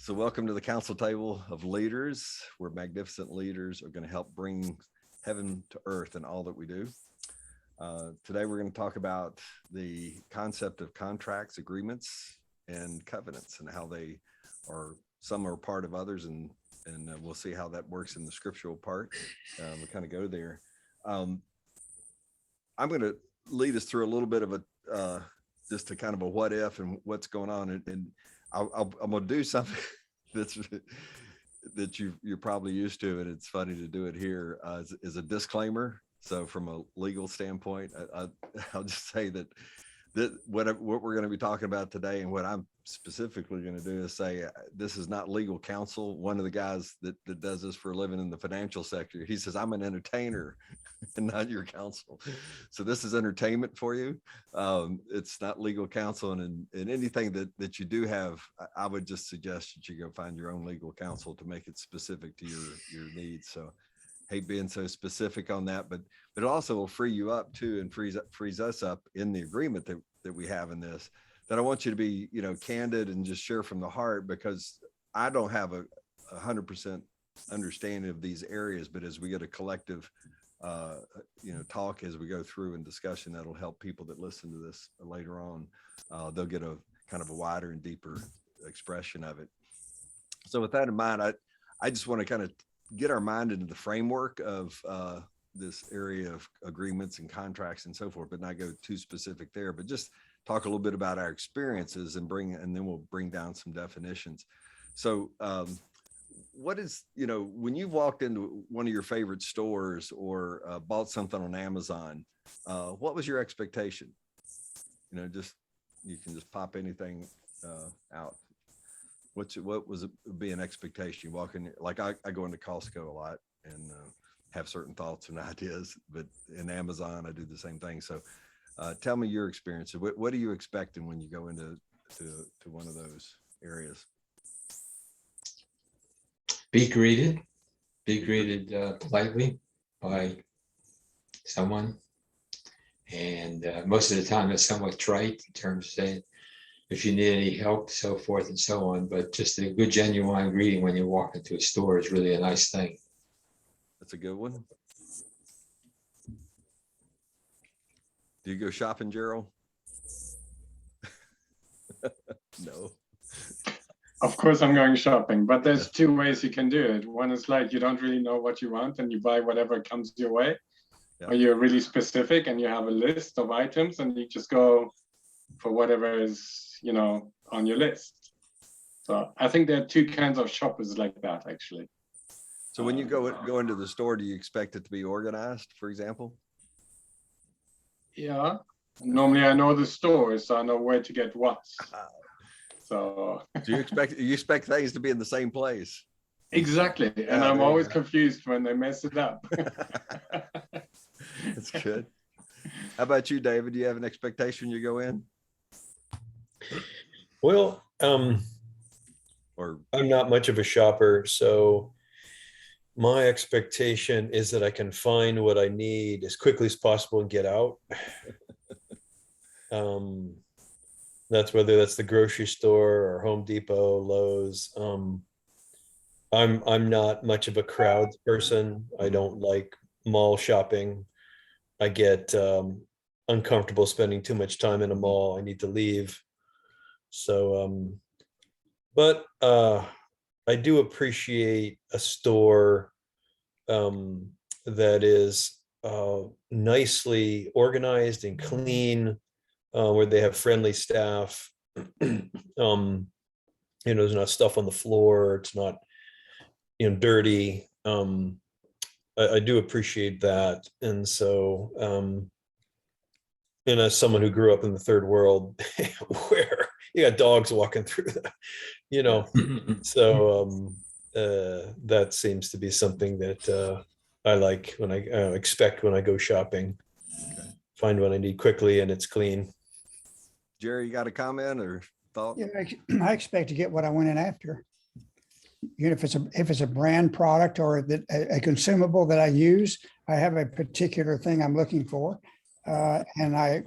So welcome to the council table of leaders, where magnificent leaders are going to help bring heaven to earth in all that we do. Today, we're going to talk about the concept of contracts, agreements, and covenants, and how they are, some are part of others, and we'll see how that works in the scriptural part. We'll kind of go there. I'm going to lead us through a little bit of a, just a kind of a what if and what's going on. And I'm going to do something that you're probably used to, and it's funny to do it here, is a disclaimer. So from a legal standpoint, I'll just say that what we're going to be talking about today, and what I'm specifically going to do, is say this is not legal counsel. One of the guys that does this for a living in the financial sector, he says, I'm an entertainer and not your counsel. So this is entertainment for you. It's not legal counsel, and anything that you do have, I would just suggest that you go find your own legal counsel to make it specific to your needs. So hate being so specific on that, but it also will free you up too, and frees us up in the agreement that we have in this, that I want you to be, candid and just share from the heart, because I don't have a 100% understanding of these areas, but as we get a collective, talk as we go through and discussion, that'll help people that listen to this later on. They'll get a kind of a wider and deeper expression of it. So with that in mind, I just want to kind of get our mind into the framework of this area of agreements and contracts and so forth, but not go too specific there, but just talk a little bit about our experiences and then we'll bring down some definitions. So what is, when you've walked into one of your favorite stores or bought something on Amazon, what was your expectation? You can just pop anything out. What was it be an expectation? You walk in, like I go into Costco a lot and have certain thoughts and ideas, but in Amazon, I do the same thing. So tell me your experience. What are you expecting when you go into one of those areas? Be greeted politely by someone. And most of the time it's somewhat trite in terms of saying, if you need any help, so forth and so on. But just a good, genuine greeting when you walk into a store is really a nice thing. That's a good one. Do you go shopping, Gerald? No. Of course I'm going shopping, but there's two ways you can do it. One is like you don't really know what you want and you buy whatever comes your way. Yeah. Or you're really specific and you have a list of items and you just go for whatever is, on your list. So I think there are two kinds of shoppers like that, actually. So when you go into the store, do you expect it to be organized, for example? Yeah. Normally I know the store, so I know where to get what. So you expect things to be in the same place? Exactly. And I'm always confused when they mess it up. That's good. How about you, David? Do you have an expectation you go in? Well, I'm not much of a shopper, so my expectation is that I can find what I need as quickly as possible and get out. That's whether that's the grocery store or Home Depot, Lowe's. I'm not much of a crowd person. I don't like mall shopping. I get uncomfortable spending too much time in a mall. I need to leave. So, but I do appreciate a store that is nicely organized and clean, where they have friendly staff. There's not stuff on the floor. It's not, dirty. I do appreciate that. And so, and as someone who grew up in the third world where you got dogs walking through so that seems to be something that I like when I expect when I go shopping. Okay. Find what I need quickly and it's clean. Jerry, you got a comment or thought? Yeah, I expect to get what I went in after. If it's a brand product or a consumable that I use, I have a particular thing I'm looking for, and I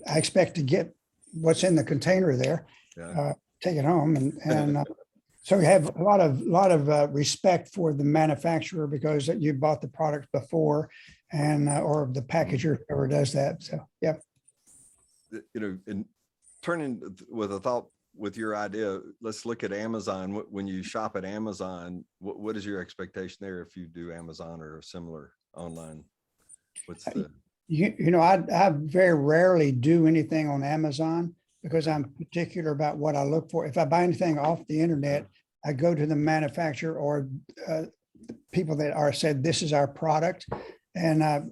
expect to get what's in the container there. Yeah. Take it home, and So you have a lot of respect for the manufacturer because you bought the product before and, or the packager, whoever does that. So, yeah. And turning with a thought with your idea, let's look at Amazon. When you shop at Amazon, what is your expectation there if you do Amazon or similar online? What's the? I very rarely do anything on Amazon because I'm particular about what I look for. If I buy anything off the internet, I go to the manufacturer or people that are said, this is our product. And I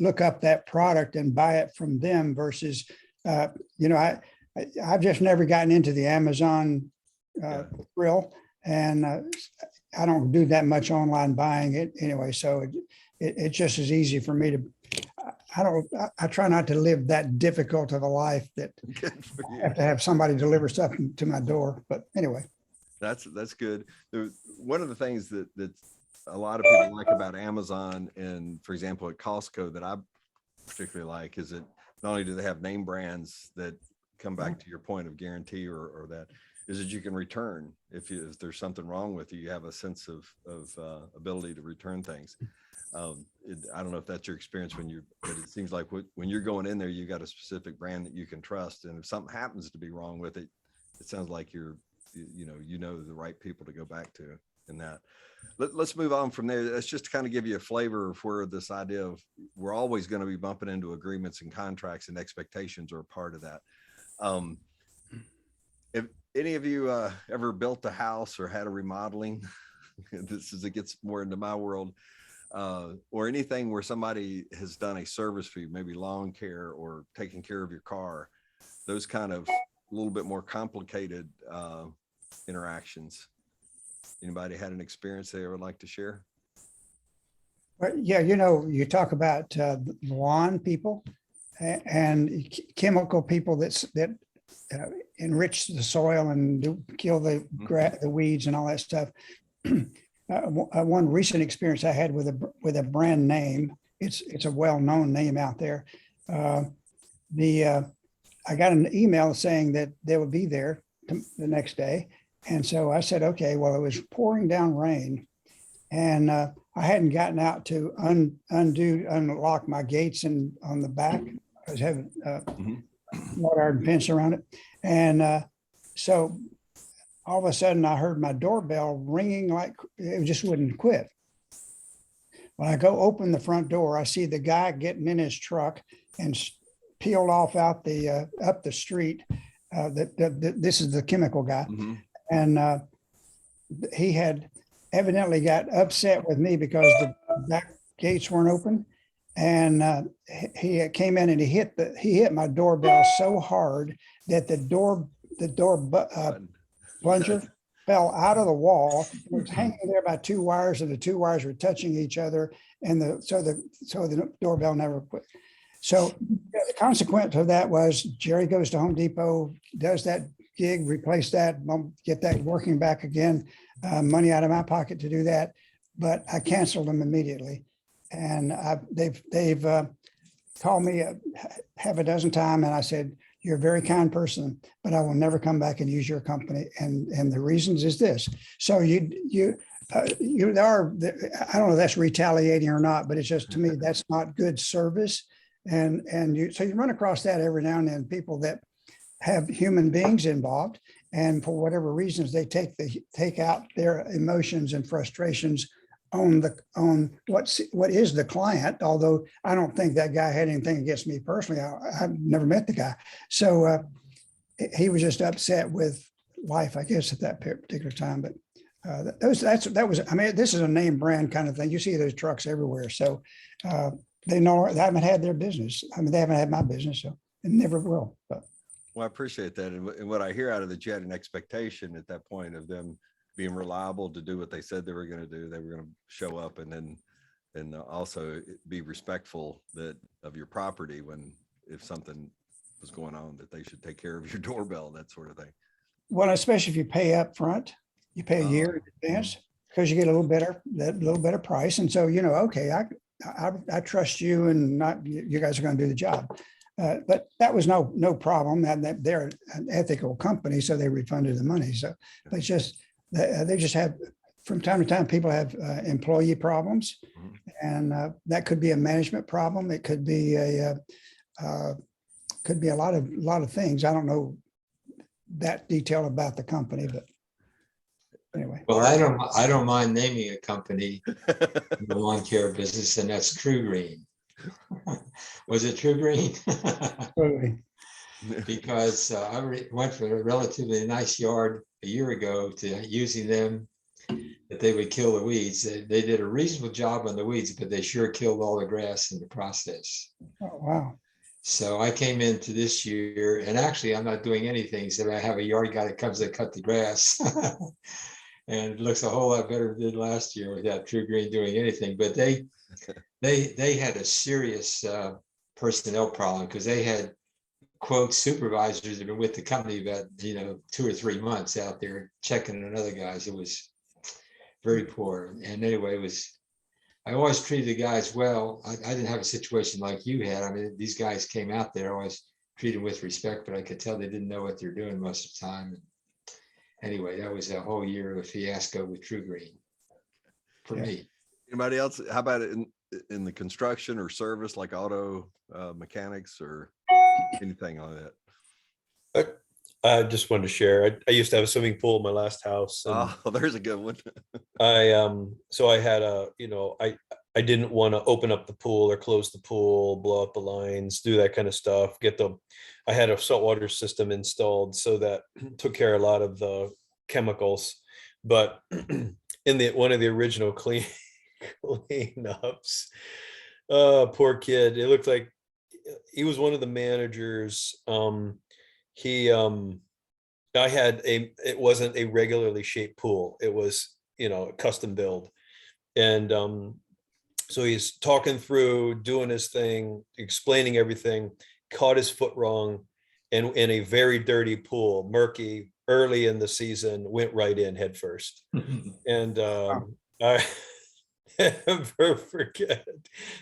look up that product and buy it from them versus, I've just never gotten into the Amazon thrill, and I don't do that much online buying it anyway. So it's just as easy for me to, I try not to live that difficult of a life that I have to have somebody deliver stuff to my door. But anyway. That's good. One of the things that a lot of people like about Amazon and, for example, at Costco that I particularly like is that not only do they have name brands that come back to your point of guarantee or that is that you can return if there's something wrong with you, you have a sense of ability to return things. I don't know if that's your experience but it seems like when you're going in there, you got a specific brand that you can trust. And if something happens to be wrong with it, it sounds like you know the right people to go back to in that. Let's move on from there. That's just to kind of give you a flavor of where this idea of we're always going to be bumping into agreements and contracts and expectations are a part of that. If any of you ever built a house or had a remodeling, it gets more into my world, or anything where somebody has done a service for you, maybe lawn care or taking care of your car, those kind of a little bit more complicated interactions. Anybody had an experience they would like to share? But yeah, you talk about lawn people and chemical people that enrich the soil and kill the weeds and all that stuff. One recent experience I had with a brand name, it's a well-known name out there. I got an email saying that they would be there the next day. And so I said, okay, well, it was pouring down rain and I hadn't gotten out to unlock my gates and on the back. I was having water iron fence around it. And so all of a sudden I heard my doorbell ringing like it just wouldn't quit. When I go open the front door, I see the guy getting in his truck and peeled off out up the street. This is the chemical guy. Mm-hmm. And he had evidently got upset with me because the back gates weren't open. And he came in and he hit my doorbell so hard that the door plunger fell out of the wall. It was hanging there by two wires, and the two wires were touching each other, and so the doorbell never quit. So the consequence of that was Jerry goes to Home Depot, does that gig, replace that, get that working back again, money out of my pocket to do that, but I canceled them immediately. And they've called me half a dozen times, and I said, you're a very kind person, but I will never come back and use your company. And the reasons is this. So you are, I don't know if that's retaliating or not, but it's just, to me, that's not good service. And so you run across that every now and then, people that have human beings involved, and for whatever reasons, they take out their emotions and frustrations on what is the client, although I don't think that guy had anything against me personally. I've never met the guy. So he was just upset with life, I guess, at that particular time. But that was, I mean, this is a name brand kind of thing. You see those trucks everywhere. So they haven't had their business. I mean, they haven't had my business, so it never will. But. Well, I appreciate that. And what I hear out of that, you had an expectation at that point of them being reliable to do what they said they were going to do. They were going to show up and also be respectful of your property if something was going on, that they should take care of your doorbell, that sort of thing. Well, especially if you pay up front, you pay a year in advance because you get a little better price. And so, okay, I trust you and not you guys are going to do the job. But that was no problem. They're an ethical company, so they refunded the money. So it's just they just have, from time to time, people have employee problems. Mhm. And that could be a management problem. It could be a lot of things. I don't know that detail about the company, but anyway. Well, I don't mind naming a company in the lawn care business, and that's True Green. Was it True Green? Totally. Because went from a relatively nice yard a year ago to using them, that they would kill the weeds. They did a reasonable job on the weeds, but they sure killed all the grass in the process. Oh, wow. So I came into this year, and actually I'm not doing anything. So I have a yard guy that comes to cut the grass. And it looks a whole lot better than it did last year without True Green doing anything. But they had a serious personnel problem, because they had, quote, supervisors that have been with the company about 2 or 3 months out there checking on other guys. It was very poor. And anyway, I always treated the guys well. I didn't have a situation like you had. I mean, these guys came out there, I always treated with respect, but I could tell they didn't know what they're doing most of the time. Anyway, that was a whole year of fiasco with True Green for me. Anybody else? How about it in the construction or service, like auto mechanics or anything like that? I just wanted to share. I used to have a swimming pool in my last house. And Oh, there's a good one. so I had I didn't want to open up the pool or close the pool, blow up the lines, do that kind of stuff. I had a saltwater system installed, so that took care of a lot of the chemicals. But in one of the original cleanups, poor kid, it looked like he was one of the managers. It wasn't a regularly shaped pool. It was, custom build. And so he's talking through, doing his thing, explaining everything, caught his foot wrong, and in a very dirty pool, murky, early in the season, went right in head first. And I never forget,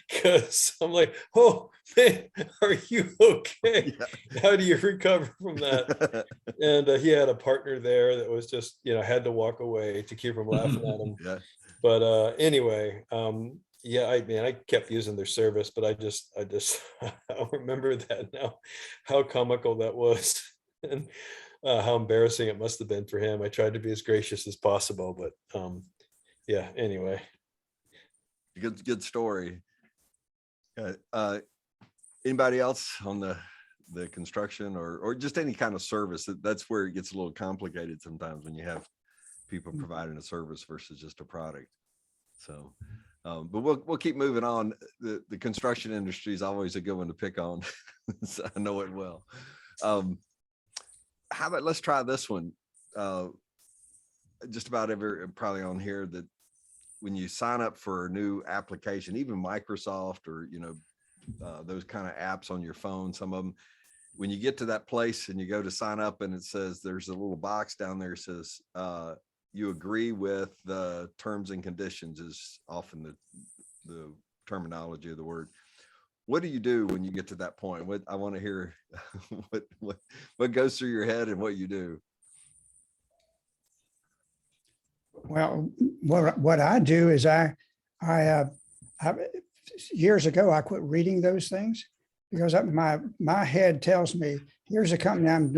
because I'm like, oh man, are you okay? Yeah. How do you recover from that? And he had a partner there that was just, had to walk away to keep from laughing at him. Yeah. But anyway, I kept using their service, but I just I remember that now, how comical that was. And how embarrassing it must have been for him. I tried to be as gracious as possible, but anyway. Good story. Anybody else on the construction or just any kind of service? That's where it gets a little complicated sometimes, when you have people providing a service versus just a product. So, but we'll keep moving on. The construction industry is always a good one to pick on. So I know it well. How about, let's try this one. Just about probably on here, that when you sign up for a new application, even Microsoft or, those kind of apps on your phone, some of them, when you get to that place and you go to sign up and it says, there's a little box down there that says, you agree with the terms and conditions, is often the terminology of the word. What do you do when you get to that point? I want to hear what goes through your head and what you do. Well, what I do is I years ago, I quit reading those things, because my head tells me, here's a company I'm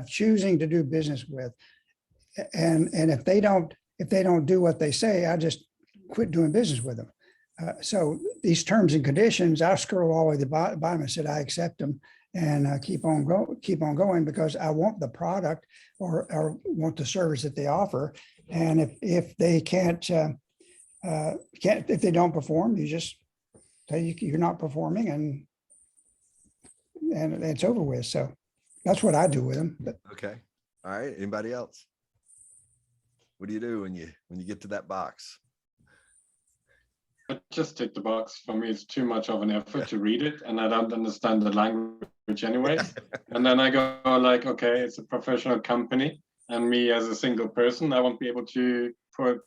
choosing to do business with. And if they don't do what they say, I just quit doing business with them. So these terms and conditions, I scroll all the way to the bottom and said, I accept them, and keep on going, because I want the product or want the service that they offer. And if they can't, if they don't perform, you just say you're not performing, and it's over with. So that's what I do with them. But Okay. All right. Anybody else? What do you do when you get to that box? I just tick the box. For me, it's too much of an effort to read it, and I don't understand the language anyways. And then I go like, okay, it's a professional company, and me as a single person, I won't be able to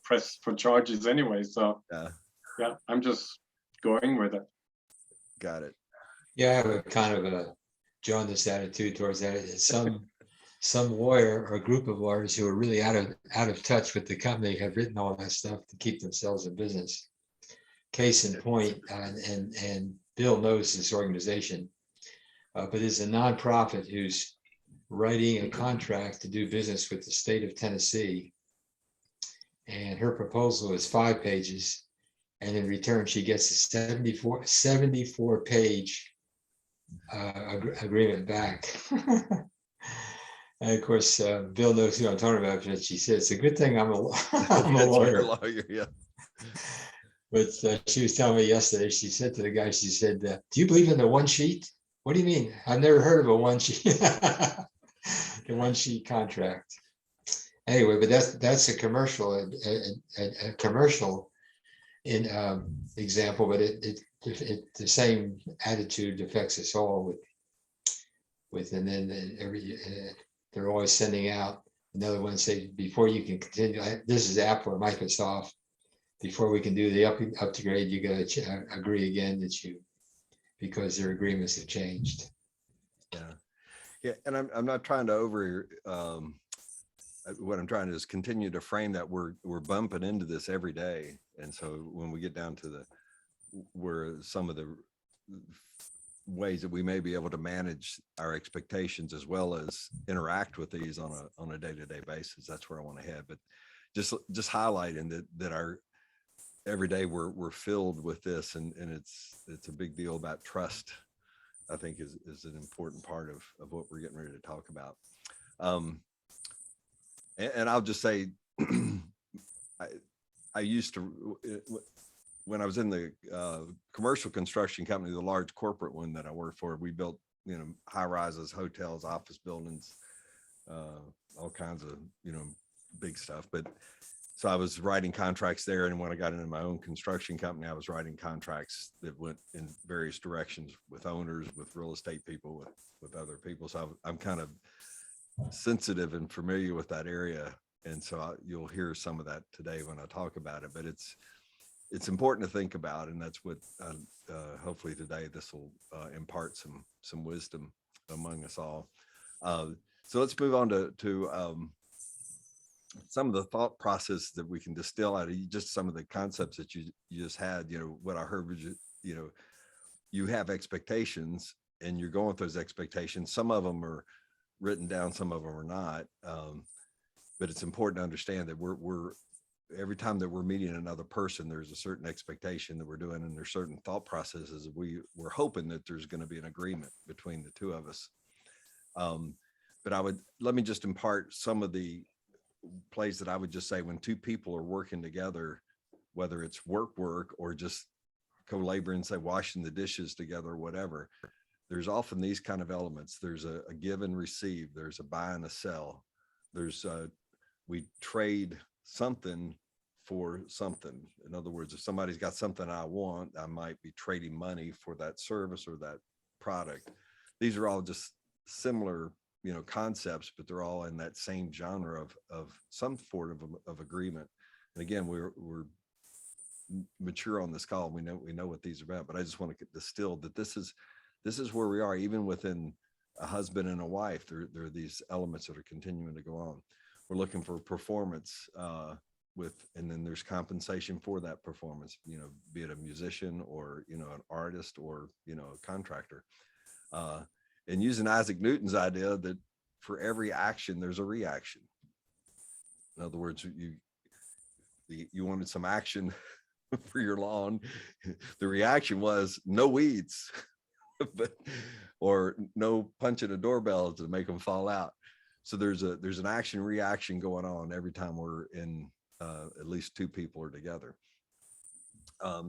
press for charges anyway. So yeah, I'm just going with it. Got it. Yeah, I have a kind of a jaundiced attitude towards that. some lawyer or a group of lawyers who are really out of touch with the company have written all that stuff to keep themselves in business. Case in point, and Bill knows this organization, but it's a nonprofit who's writing a contract to do business with the state of Tennessee. And her proposal is 5 pages. And in return, she gets a 74 page agreement back. And of course, Bill knows who I'm talking about, but she said, it's a good thing I'm a lawyer. Yeah. But she was telling me yesterday, she said to the guy, she said, do you believe in the one sheet? What do you mean? I've never heard of a one sheet. The one sheet contract. Anyway, but that's a commercial, a commercial example, but it the same attitude affects us all with and then they're always sending out another one say before you can continue. This is Apple or Microsoft. Before we can do the upgrade, you got to agree again because their agreements have changed. Yeah, and I'm not trying to what I'm trying to is continue to frame that we're bumping into this every day, and so when we get down to where some of the ways that we may be able to manage our expectations as well as interact with these on a day-to-day basis, that's where I want to head. But just highlighting that our every day we're filled with this, and it's a big deal about trust. I think is an important part of what we're getting ready to talk about. And I'll just say, I used to, when I was in the commercial construction company, the large corporate one that I worked for, we built, high rises, hotels, office buildings, all kinds of, big stuff. But so I was writing contracts there. And when I got into my own construction company, I was writing contracts that went in various directions with owners, with real estate people, with other people. So I'm kind of sensitive and familiar with that area. And so you'll hear some of that today when I talk about it, but it's important to think about. And that's what hopefully today this will impart some wisdom among us all. So let's move on to some of the thought process that we can distill out of just some of the concepts that you just had. What I heard was, you have expectations and you're going with those expectations. Some of them are written down, some of them are not. But it's important to understand that we're every time that we're meeting another person, there's a certain expectation that we're doing, and there's certain thought processes. We're hoping that there's going to be an agreement between the two of us. But let me just impart some of the plays that I would just say when two people are working together, whether it's work or just co-laboring, say washing the dishes together or whatever, there's often these kind of elements. There's a give and receive. There's a buy and a sell. There's we trade something for something. In other words, if somebody's got something I want, I might be trading money for that service or that product. These are all just similar concepts, but they're all in that same genre of some sort of agreement. And again, we're mature on this call. We know what these are about, but I just want to distill that this is where we are, even within a husband and a wife. There are these elements that are continuing to go on. We're looking for performance and then there's compensation for that performance, be it a musician or, an artist or, a contractor. And using Isaac Newton's idea that for every action, there's a reaction. In other words, you wanted some action for your lawn. The reaction was no weeds, or no punching a doorbell to make them fall out. So there's an action reaction going on every time we're in, at least two people are together.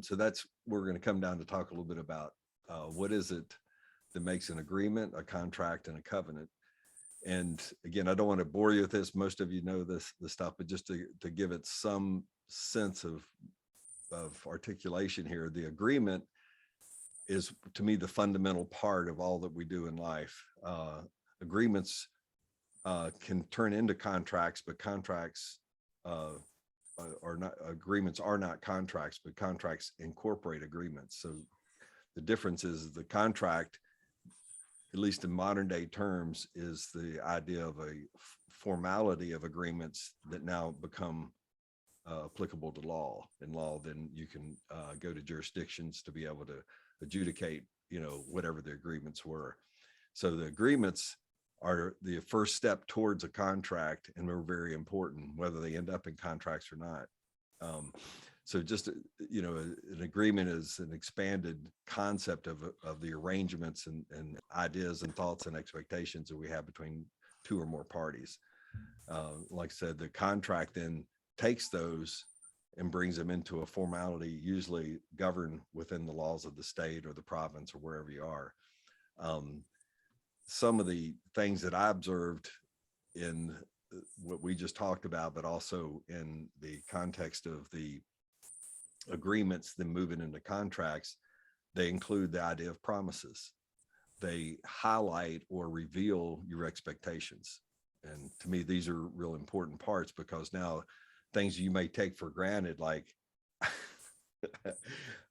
So we're going to come down to talk a little bit about what is it that makes an agreement, a contract, and a covenant. And again, I don't want to bore you with this. Most of you know this stuff, but just to give it some sense of articulation here, the agreement is, to me, the fundamental part of all that we do in life. Agreements can turn into contracts, but contracts are not, agreements are not contracts, but contracts incorporate agreements. So the difference is the contract at least in modern day terms, is the idea of a formality of agreements that now become applicable to law. In law, then you can go to jurisdictions to be able to adjudicate, whatever the agreements were. So the agreements are the first step towards a contract, and they're very important, whether they end up in contracts or not. So just, an agreement is an expanded concept of the arrangements and ideas and thoughts and expectations that we have between two or more parties. Like I said, the contract then takes those and brings them into a formality, usually governed within the laws of the state or the province or wherever you are. Some of the things that I observed in what we just talked about, but also in the context of the agreements, then moving into contracts, they include the idea of promises. They highlight or reveal your expectations. And to me, these are real important parts, because now things you may take for granted, like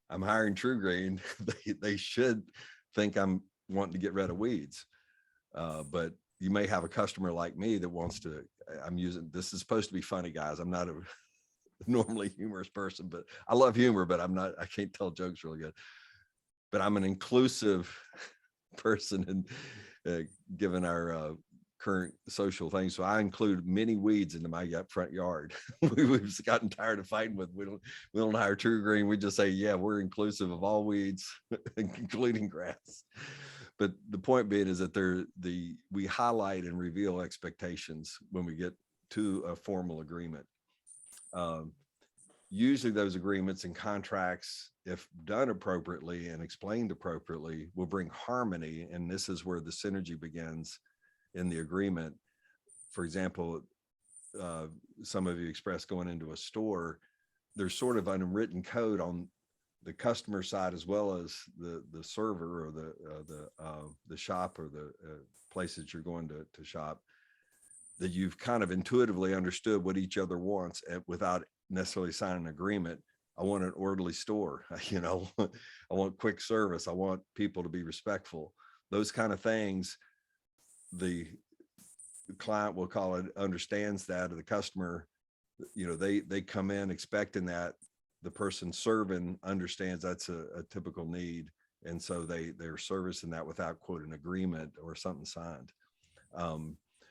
I'm hiring True Green, they should think I'm wanting to get rid of weeds. But you may have a customer like me that wants to, this is supposed to be funny, guys. I'm not a normally humorous person, but I love humor, but I can't tell jokes really good. But I'm an inclusive person, and given our current social things, so I include many weeds into my front yard. We've gotten tired of fighting with. We don't hire True Green. We just say, yeah, we're inclusive of all weeds, including grass. But the point being is that we highlight and reveal expectations when we get to a formal agreement. Usually those agreements and contracts, if done appropriately and explained appropriately, will bring harmony. And this is where the synergy begins in the agreement. For example, some of you expressed going into a store, there's sort of unwritten code on the customer side as well as the server or the shop or the place that you're going to shop, that you've kind of intuitively understood what each other wants without necessarily signing an agreement. I want an orderly store, I want quick service. I want people to be respectful. Those kind of things, the client, will call it, understands that, or the customer, they come in expecting that. The person serving understands that's a typical need. And so they're servicing that without, quote, an agreement or something signed.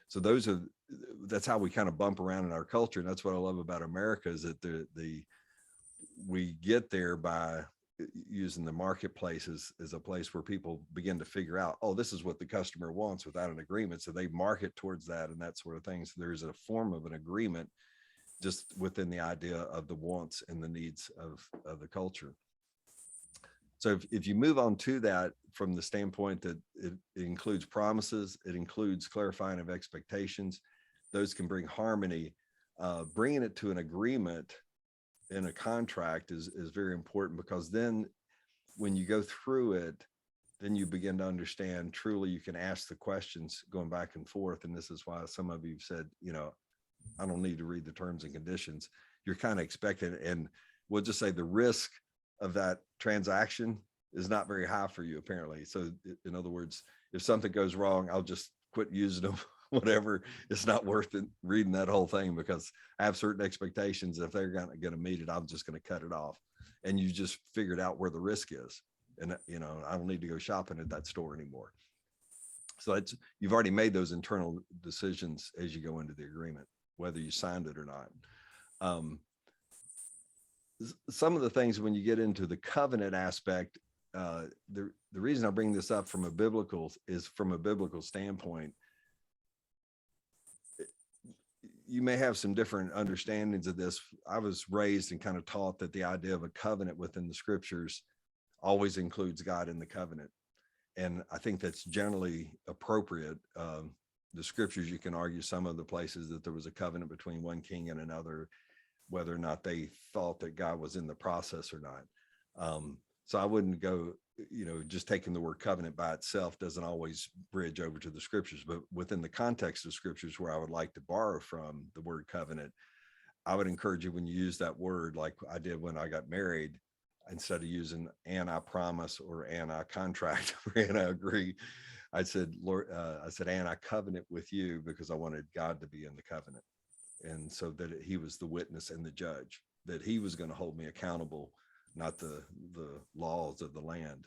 So that's how we kind of bump around in our culture. And that's what I love about America, is that we get there by using the marketplace as a place where people begin to figure out, oh, this is what the customer wants without an agreement. So they market towards that and that sort of thing. So there's a form of an agreement just within the idea of the wants and the needs of the culture. So if you move on to that from the standpoint that it includes promises, it includes clarifying of expectations, those can bring harmony. Bringing it to an agreement in a contract is very important, because then when you go through it, then you begin to understand truly. You can ask the questions going back and forth. And this is why some of you have said, I don't need to read the terms and conditions. You're kind of expecting, and we'll just say the risk of that transaction is not very high for you, apparently. So in other words, if something goes wrong, I'll just quit using them, whatever. It's not worth it reading that whole thing, because I have certain expectations. If they're going to meet it, I'm just going to cut it off. And you just figured out where the risk is. And, I don't need to go shopping at that store anymore. So you've already made those internal decisions as you go into the agreement, whether you signed it or not. Some of the things when you get into the covenant aspect, the reason I bring this up from a biblical standpoint. You may have some different understandings of this. I was raised and kind of taught that the idea of a covenant within the scriptures always includes God in the covenant. And I think that's generally appropriate. The scriptures, you can argue some of the places that there was a covenant between one king and another, whether or not they thought that God was in the process or not. So I wouldn't go, just taking the word covenant by itself doesn't always bridge over to the scriptures, but within the context of scriptures where I would like to borrow from the word covenant, I would encourage you, when you use that word, like I did when I got married, instead of using "and I promise" or "and I contract" or "and I agree," I said, Lord, I said, Ann, I covenant with you because I wanted God to be in the covenant. And so that he was the witness and the judge, that he was going to hold me accountable, not the laws of the land.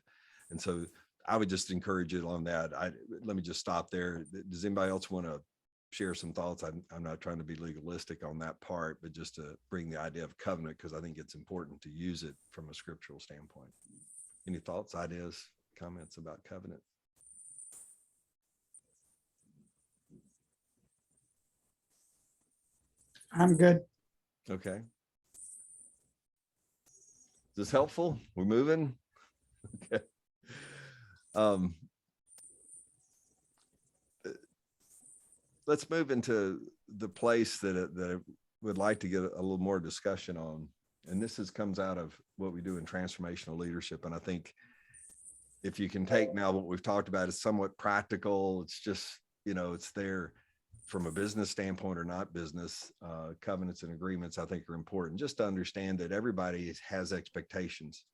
And so I would just encourage you on that. Let me just stop there. Does anybody else want to share some thoughts? I'm not trying to be legalistic on that part, but just to bring the idea of covenant, because I think it's important to use it from a scriptural standpoint. Any thoughts, ideas, comments about covenant? I'm good. Okay. Is this helpful? We're moving. Okay. Let's move into the place that I would like to get a little more discussion on. And this comes out of what we do in transformational leadership. And I think if you can take now what we've talked about is somewhat practical, it's just, it's there from a business standpoint or not business, covenants and agreements, I think are important just to understand that everybody has expectations.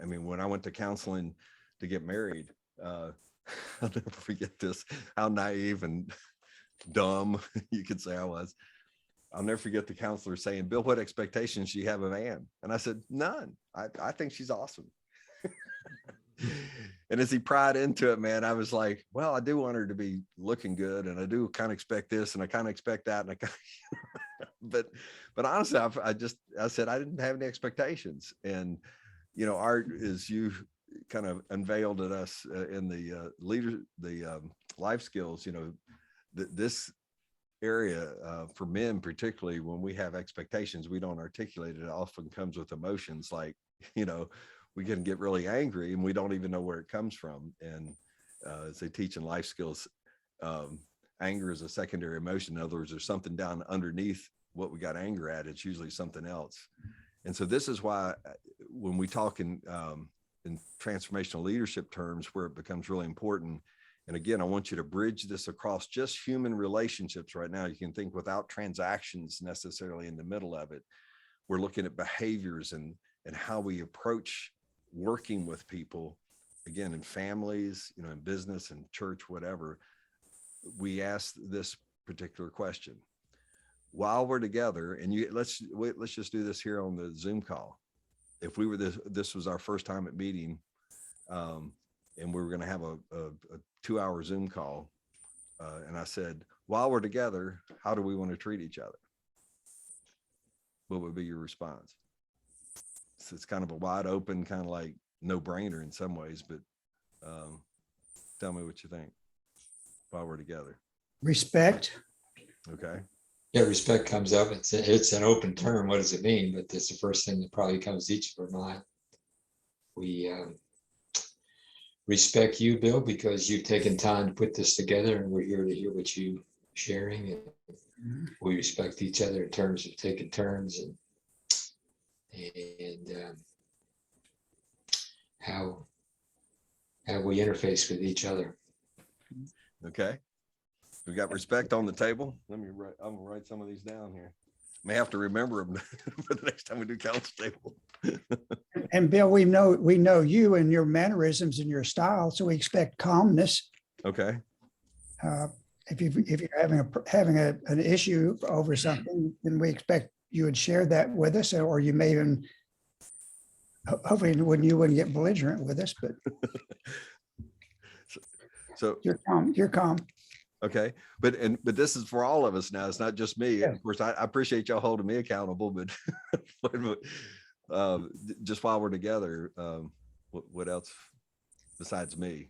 I mean, when I went to counseling to get married, I'll never forget this, how naive and dumb you could say I was. I'll never forget the counselor saying, Bill, what expectations do you have of Ann? And I said, none. I think she's awesome. And as he pried into it, man, I was like, well, I do want her to be looking good, and I do kind of expect this, and I kind of expect that, and but honestly, I said I didn't have any expectations, and Art, as you kind of unveiled at us in the life skills, this area for men, particularly when we have expectations, we don't articulate it. It often comes with emotions, like we can get really angry and we don't even know where it comes from. And as they teach in life skills, anger is a secondary emotion. In other words, there's something down underneath what we got anger at. It's usually something else. And so this is why when we talk in transformational leadership terms, where it becomes really important. And again, I want you to bridge this across just human relationships right now. You can think without transactions necessarily in the middle of it. We're looking at behaviors and how we approach working with people, again, in families, in business and church, whatever. We ask this particular question while we're together, and let's just do this here on the Zoom call. If we were this was our first time at meeting, and we were going to have a 2-hour Zoom call, and I said, while we're together, how do we want to treat each other? What would be your response? So it's kind of a wide open, kind of like no brainer in some ways, but tell me what you think while we're together. Respect. Okay. Yeah, respect comes up. It's an open term. What does it mean? But that's the first thing that probably comes to each of our mind. We respect you, Bill, because you've taken time to put this together, and we're here to hear what you're sharing. And we respect each other in terms of taking turns and how we interface with each other. Okay. We got respect on the table. I'm gonna write some of these down here. May have to remember them for the next time we do council table. And Bill, we know you and your mannerisms and your style, so we expect calmness. Okay. If you're having an issue over something, then we expect you would share that with us, or you may even, hopefully you wouldn't get belligerent with us, but so you're calm. You're calm. Okay. But this is for all of us now. It's not just me. Yeah. Of course, I appreciate y'all holding me accountable, but just while we're together, what else besides me?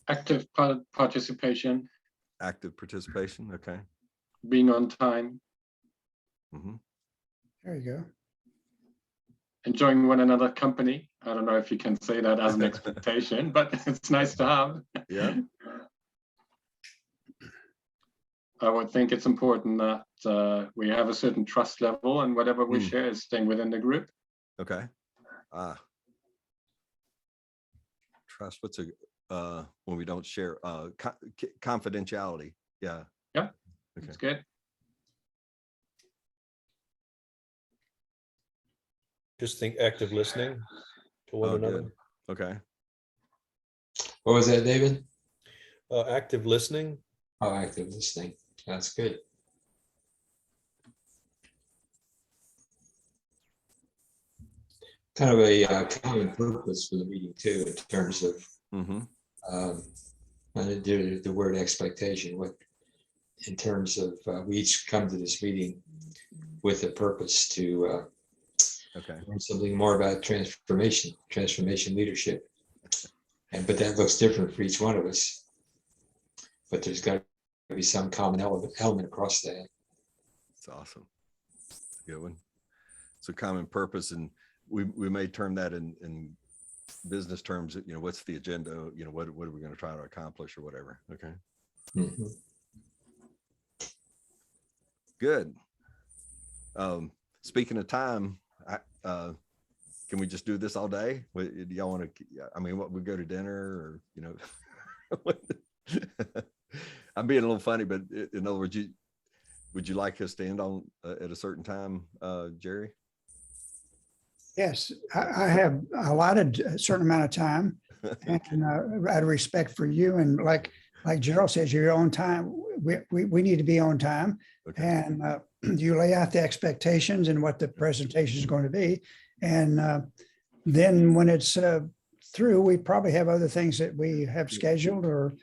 Active participation. Active participation. Okay. Being on time. Mm-hmm. There you go. Enjoying one another company. I don't know if you can say that as an expectation, but it's nice to have. Yeah. I would think it's important that we have a certain trust level, and whatever we share is staying within the group. Okay. Trust. What's when we don't share confidentiality? Yeah. Yeah. Okay. That's good. Just think active listening to one another. Good. Okay. What was that, David? Active listening. Oh, active listening. That's good. Kind of a common purpose for the meeting too, in terms of Mhm. the word expectation. What, in terms of we each come to this meeting with a purpose to Okay. learn something more about transformation leadership, but that looks different for each one of us. But there's got to be some common element across that. It's awesome. Good one. So common purpose, and we may term that in business terms, you know, what's the agenda, you know, what are we going to try to accomplish or whatever. Okay. Mhm. Good. Speaking of time, can we just do this all day? Do y'all want to, I mean, what, we go to dinner or, you know, I'm being a little funny, but in other words, would you like us to end on at a certain time, Jerry? Yes, I have allotted a certain amount of time, and out of respect for you, and like Gerald says, you're on time. We need to be on time, Okay. and you lay out the expectations and what the presentation is going to be, and then when it's through, we probably have other things that we have scheduled or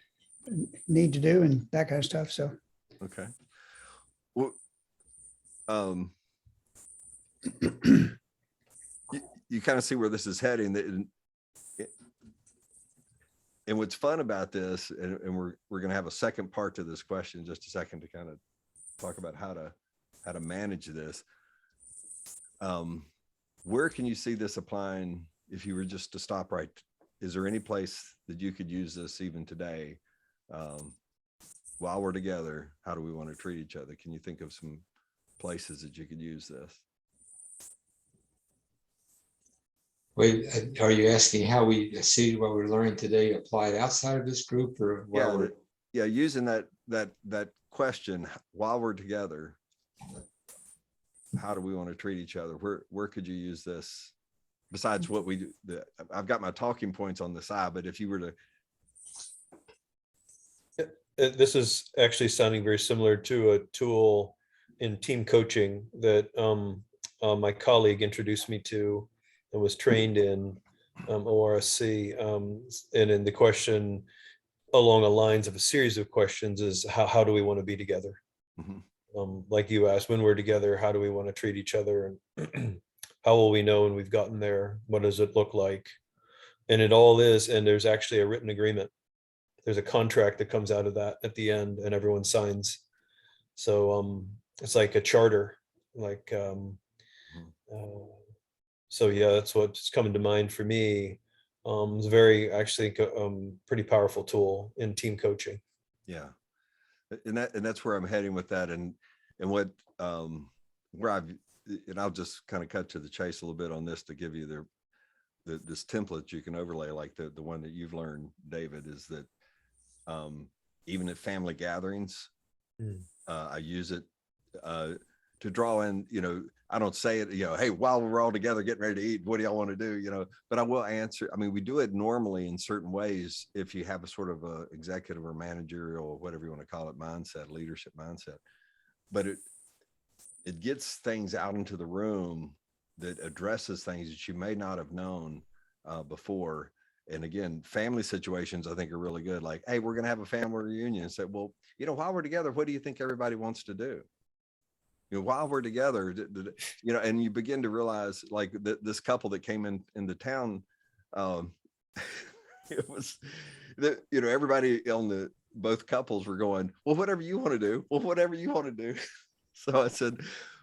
need to do and that kind of stuff. So, Okay. Well, you kind of see where this is heading. And what's fun about this, and we're going to have a second part to this question in just a second to kind of talk about how to manage this. Where can you see this applying if you were just to stop right? Is there any place that you could use this even today? While we're together, how do we want to treat each other? Can you think of some places that you could use this? Wait, are you asking how we see what we're learning today applied outside of this group, or Yeah, using that question while we're together, how do we want to treat each other? Where could you use this besides what we do? I've got my talking points on the side, but if you were to, This is actually sounding very similar to a tool in team coaching that my colleague introduced me to and was trained in ORSC. And in the question along the lines of a series of questions is how do we want to be together? Mhm. Like you asked, when we're together, how do we want to treat each other? And how will we know when we've gotten there? What does it look like? And it all is, and there's actually a written agreement. There's a contract that comes out of that at the end and everyone signs. So it's like a charter, like so yeah, that's what's coming to mind for me. It's very actually pretty powerful tool in team coaching. Yeah, and that's where I'm heading with that, and what where I'll just kind of cut to the chase a little bit on this to give you this template you can overlay, like the one that you've learned, David, is that even at family gatherings, I use it to draw in, you know, I don't say it, you know, hey, while we're all together getting ready to eat, what do y'all want to do? You know, but I will answer. I mean, we do it normally in certain ways if you have a sort of a executive or managerial or whatever you want to call it mindset, leadership mindset. But it gets things out into the room that addresses things that you may not have known before. And again, family situations I think are really good. Like, hey, we're going to have a family reunion. And say, well, you know, while we're together, what do you think everybody wants to do? You know, while we're together, you know, and you begin to realize, like this couple that came into town, it was that, you know, everybody on both couples were going, well, whatever you want to do. Well, whatever you want to do. So I said,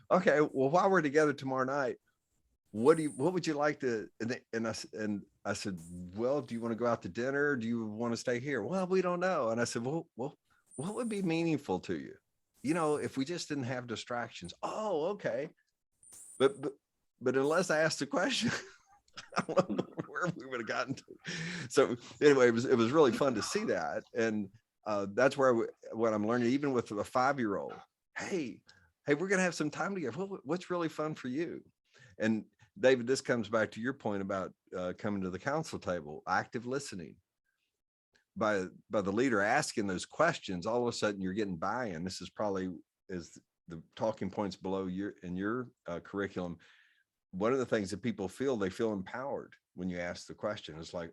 okay, well, while we're together tomorrow night, what would you like to, and I said, well, do you want to go out to dinner? Do you want to stay here? Well, we don't know. And I said, well, what would be meaningful to you? You know, if we just didn't have distractions. Oh, okay. But unless I asked the question, I don't know where we would have gotten to. So anyway, it was really fun to see that. And that's where what I'm learning, even with a 5-year-old, hey, we're going to have some time together. What's really fun for you? And David, this comes back to your point about coming to the council table, active listening. by the leader asking those questions, all of a sudden you're getting buy-in. This is probably is the talking points below your curriculum. One of the things that people feel, they feel empowered when you ask the question. It's like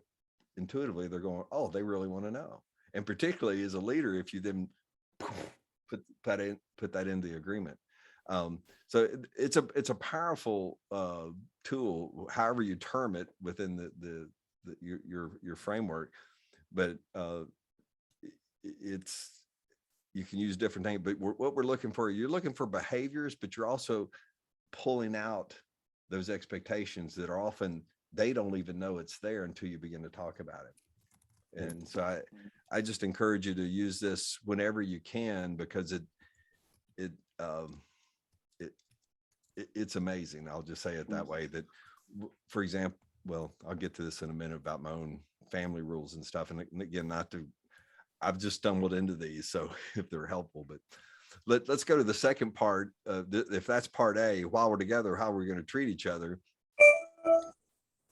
intuitively they're going, oh, they really want to know. And particularly as a leader, if you then put that in the agreement. So it's a powerful tool, however you term it within your framework. But you can use different things. But what we're looking for, you're looking for behaviors, but you're also pulling out those expectations that are often they don't even know it's there until you begin to talk about it. And so I just encourage you to use this whenever you can, because it's amazing. I'll just say it that way. That, for example, well, I'll get to this in a minute about my own family rules and stuff. And again, I've just stumbled into these, so if they're helpful. But let's go to the second part. If that's part A, while we're together, how we're going to treat each other.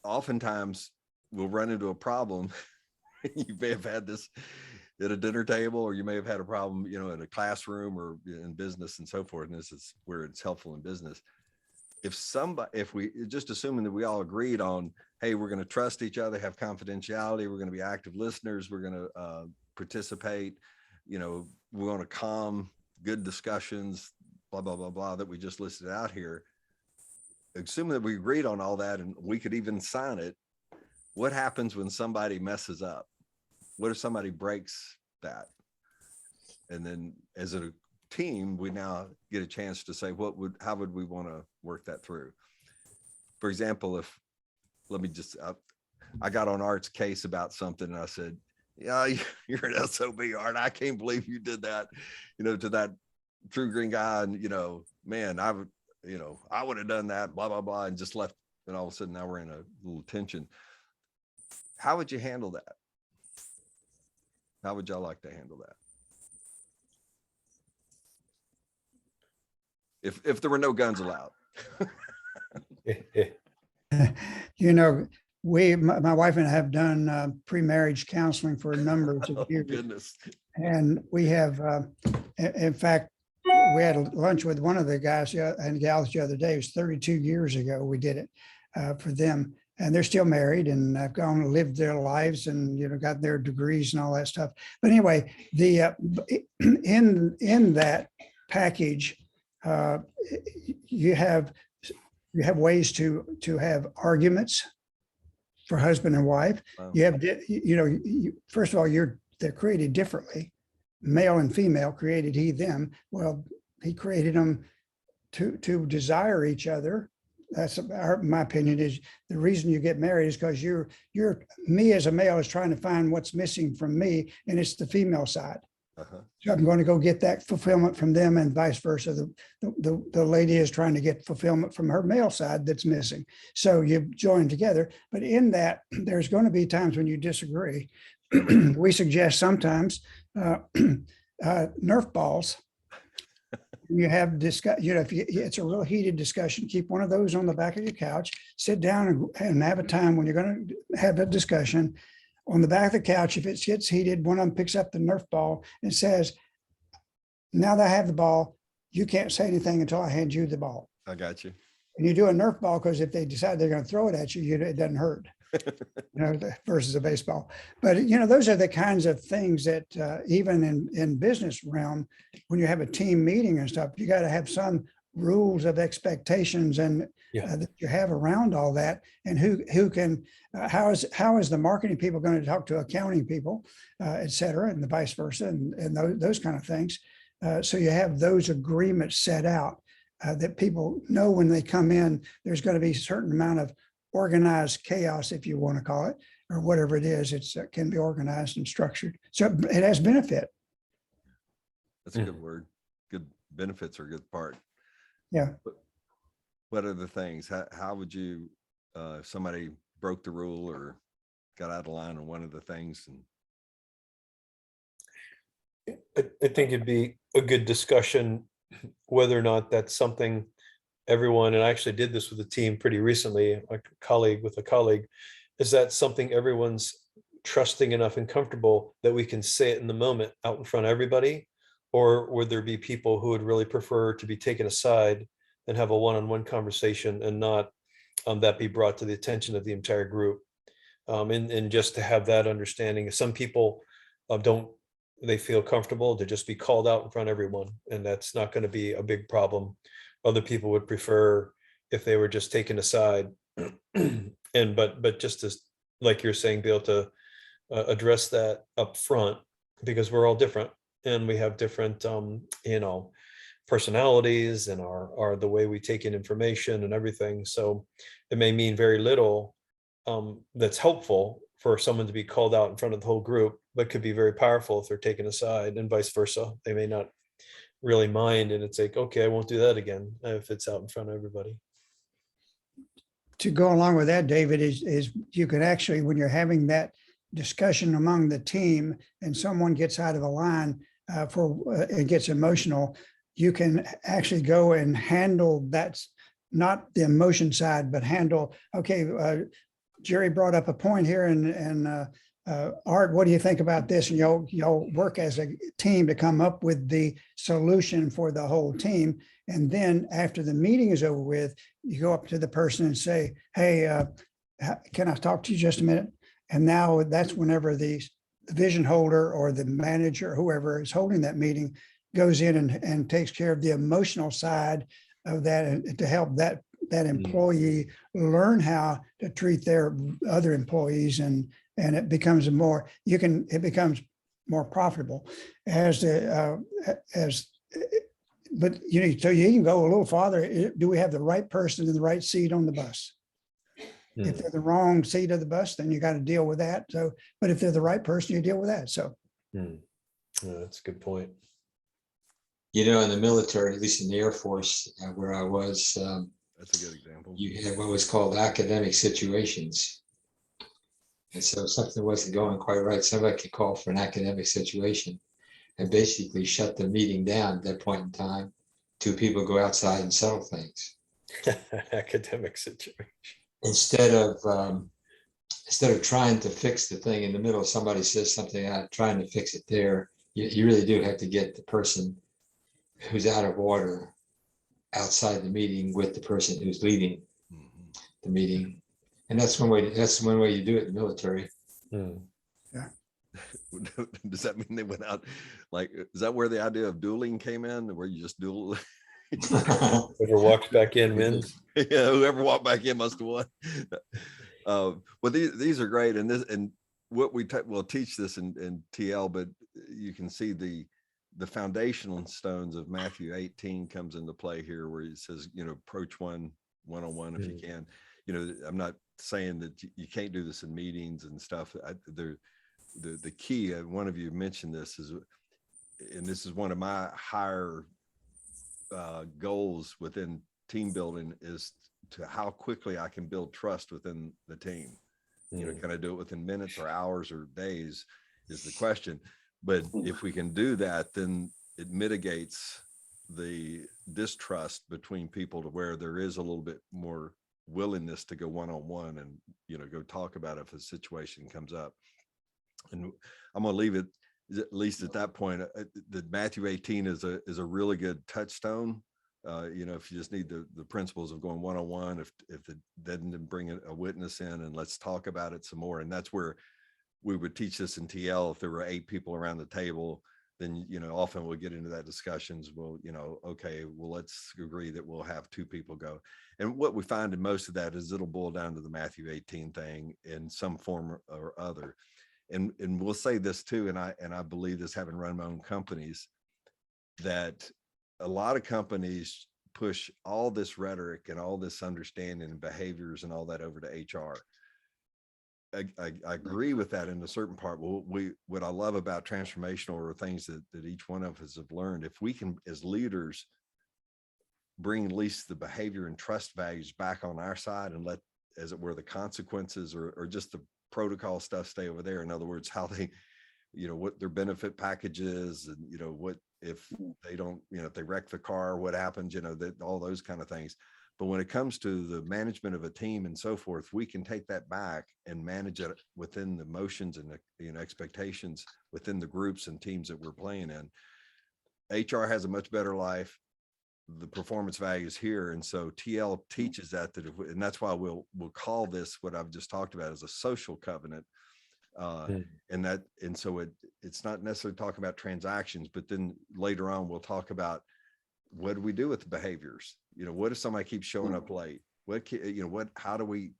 Oftentimes we'll run into a problem. You may have had this at a dinner table, or you may have had a problem, in a classroom or in business and so forth. And this is where it's helpful in business. If we just assuming that we all agreed on, hey, we're going to trust each other, have confidentiality, we're going to be active listeners, we're going to participate, we're going to calm, good discussions, blah, blah, blah, blah, that we just listed out here. Assuming that we agreed on all that and we could even sign it, what happens when somebody messes up? What if somebody breaks that? And then as a team, we now get a chance to say, how would we want to work that through? For example, I got on Art's case about something and I said, yeah, you're an SOB, Art. I can't believe you did that, to that True Green guy. And, man, I would have done that, blah, blah, blah, and just left. And all of a sudden now we're in a little tension. How would you handle that? How would y'all like to handle that? If there were no guns allowed. My wife and I have done pre-marriage counseling for a number of years. Goodness. And we have, in fact, we had lunch with one of the guys and gals the other day. It was 32 years ago we did it for them. And they're still married and have gone and lived their lives and, got their degrees and all that stuff. But anyway, in that package, you have ways to have arguments for husband and wife. Wow. You have, first of all, they're created differently. Male and female created he, them. Well, he created them to desire each other. That's my opinion is the reason you get married is because me as a male is trying to find what's missing from me, and it's the female side. Uh-huh. So I'm going to go get that fulfillment from them, and vice versa. The lady is trying to get fulfillment from her male side that's missing. So you join together, but in that there's going to be times when you disagree. We suggest sometimes Nerf balls. You have if it's a real heated discussion, keep one of those on the back of your couch, sit down and have a time when you're going to have a discussion on the back of the couch. If it gets heated, one of them picks up the Nerf ball and says, now that I have the ball, you can't say anything until I hand you the ball. I got you. And you do a Nerf ball because if they decide they're going to throw it at you, it doesn't hurt. Versus a baseball. But, those are the kinds of things that even in business realm, when you have a team meeting and stuff, you got to have some rules of expectations and that you have around all that. And who can, how is the marketing people going to talk to accounting people, et cetera, and the vice versa, and those kind of things. So you have those agreements set out that people know when they come in, there's going to be a certain amount of organized chaos, if you want to call it, or whatever it is. It can be organized and structured. So it has benefit. That's a good word. Good benefits are a good part. Yeah. But what are the things? How would you, if somebody broke the rule or got out of line on one of the things? I think it'd be a good discussion whether or not that's something everyone, and I actually did this with a team pretty recently, like a colleague, is that something everyone's trusting enough and comfortable that we can say it in the moment out in front of everybody? Or would there be people who would really prefer to be taken aside and have a one-on-one conversation and not that be brought to the attention of the entire group? And just to have that understanding. Some people don't, they feel comfortable to just be called out in front of everyone, and that's not going to be a big problem. Other people would prefer if they were just taken aside, and but just as, like you're saying, be able to address that up front, because we're all different and we have different personalities and our the way we take in information and everything. So it may mean very little that's helpful for someone to be called out in front of the whole group, but could be very powerful if they're taken aside, and vice versa. They may not really mind, and it's like, okay, I won't do that again if it's out in front of everybody. To go along with that, David, is you could actually, when you're having that discussion among the team and someone gets out of the line it gets emotional, you can actually go and handle that, not the emotion side, but handle, okay, Jerry brought up a point here, and Art, what do you think about this? And y'all work as a team to come up with the solution for the whole team. And then after the meeting is over with, you go up to the person and say, hey, can I talk to you just a minute? And now that's whenever the vision holder or the manager, whoever is holding that meeting, goes in and takes care of the emotional side of that, and to help that employee learn how to treat their other employees, and it becomes it becomes more profitable but so you can go a little farther. Do we have the right person in the right seat on the bus? If they're the wrong seat of the bus, then you got to deal with that. So, but if they're the right person, you deal with that. So That's a good point. In the military, at least in the Air Force, where I was, That's a good example. you had what was called academic situations. And so something wasn't going quite right. Somebody could call for an academic situation and basically shut the meeting down at that point in time. Two people go outside and settle things. Academic situation. Instead of trying to fix the thing in the middle, somebody says something out, trying to fix it there. You really do have to get the person who's out of order outside the meeting with the person who's leading the meeting. And that's one way you do it in the military. yeah. Does that mean they went out? Like, is that where the idea of dueling came in, where you just duel? Whoever walks back in wins. Yeah, whoever walked back in must have won. Well, these are great, and what we'll teach this in TL, but you can see the foundational stones of Matthew 18 comes into play here, where it says, approach one-on-one if you can. I'm not saying that you can't do this in meetings and stuff. The key, one of you mentioned this, and this is one of my higher goals within team building, is to how quickly I can build trust within the team. Can I do it within minutes or hours or days is the question. But if we can do that, then it mitigates the distrust between people, to where there is a little bit more willingness to go one-on-one and go talk about it if a situation comes up. And I'm going to leave it at least at that point. The Matthew 18 is a really good touchstone. If you just need the principles of going one-on-one, if it didn't bring a witness in, and let's talk about it some more. And that's where we would teach this in TL. If there were 8 people around the table, then often we'll get into that discussions. Well, okay, well, let's agree that we'll have 2 people go. And what we find in most of that is it'll boil down to the Matthew 18 thing in some form or other. And we'll say this too, and I believe this, having run my own companies, that a lot of companies push all this rhetoric and all this understanding and behaviors and all that over to HR. I agree with that in a certain part. Well, what I love about transformational are things that each one of us have learned. If we can, as leaders, bring at least the behavior and trust values back on our side, and let, as it were, the consequences or just the protocol stuff stay over there. In other words, how they, what their benefit package is, and what if they don't, if they wreck the car, what happens, that all those kind of things. But when it comes to the management of a team and so forth, we can take that back and manage it within the motions and the expectations within the groups and teams that we're playing in. HR has a much better life. The performance value is here. And so TL teaches that, and that's why we'll call this, what I've just talked about, as a social covenant. And so it's not necessarily talking about transactions, but then later on, we'll talk about what do we do with the behaviors? What if somebody keeps showing up late? How do we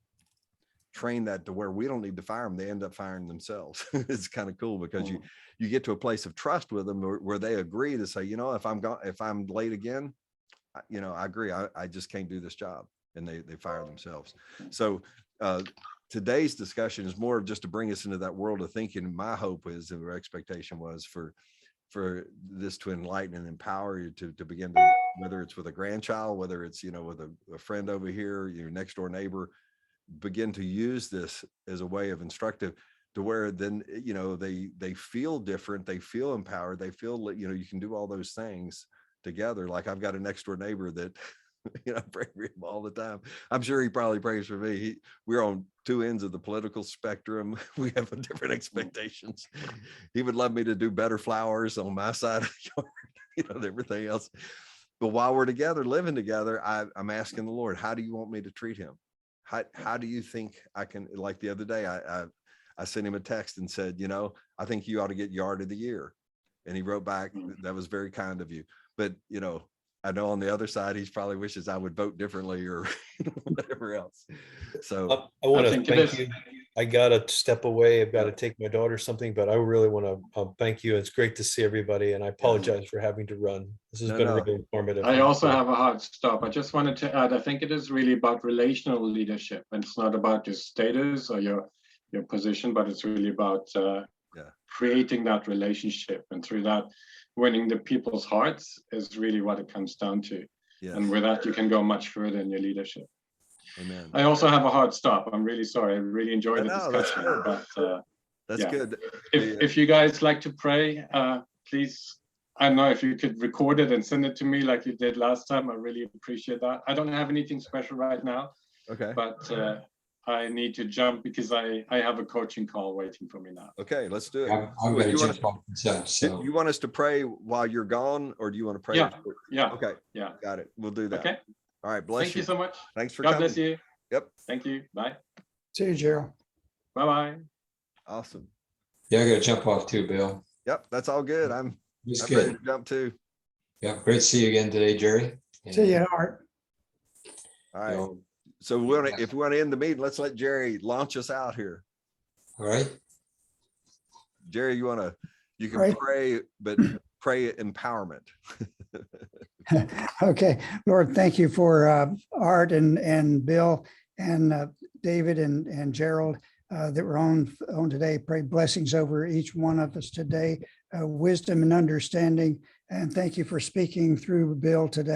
train that to where we don't need to fire them? They end up firing themselves. It's kind of cool because you get to a place of trust with them where they agree to say, if I'm late again, I agree. I just can't do this job. And they fire themselves. So today's discussion is more of just to bring us into that world of thinking. My hope is, and our expectation was for this to enlighten and empower you to begin to, whether it's with a grandchild, whether it's, with a friend over here, your next door neighbor, begin to use this as a way of instructive to where then, they feel different. They feel empowered. They feel, you can do all those things together. Like I've got a next door neighbor that, I pray for him all the time. I'm sure he probably prays for me. We're on two ends of the political spectrum. We have different expectations. He would love me to do better flowers on my side of the yard, everything else. But while we're together, living together, I'm asking the Lord, how do you want me to treat him? How do you think I can, like the other day, I sent him a text and said, I think you ought to get yard of the year. And he wrote back, that was very kind of you. But, I know on the other side, he's probably wishes I would vote differently or whatever else. So I want to think thank you. I got to step away. I've got to take my daughter something, but I really want to thank you. It's great to see everybody. And I apologize for having to run. This has been really informative. I also have a hard stop. I just wanted to add, I think it is really about relational leadership. And it's not about your status or your position, but it's really about creating that relationship. And through that, winning the people's hearts is really what it comes down to. Yes. And with that, you can go much further in your leadership. Amen. I also have a hard stop. I'm really sorry. I really enjoyed the discussion. That's good. If you guys like to pray, please, I don't know if you could record it and send it to me like you did last time. I really appreciate that. I don't have anything special right now. Okay. But I need to jump because I have a coaching call waiting for me now. Okay, let's do it. I'm going to jump off myself. So you want us to pray while you're gone, or do you want to pray? Yeah. Okay. Yeah. Got it. We'll do that. Okay. All right. Bless you. Thank you so much. Thanks for God coming. bless you. Yep. Thank you. Bye. See you, Gerald. Bye-bye. Awesome. Yeah, I got to jump off too, Bill. Yep. That's all good. I'm good. Ready to jump too. Yeah. Great to see you again today, Jerry. See you, Art. All right. So if we want to end the meeting, let's let Jerry launch us out here. All right. Jerry, you can pray, but pray empowerment. Okay, Lord, thank you for Art and Bill and David and Gerald that were on today. Pray blessings over each one of us today, wisdom and understanding. And thank you for speaking through Bill today.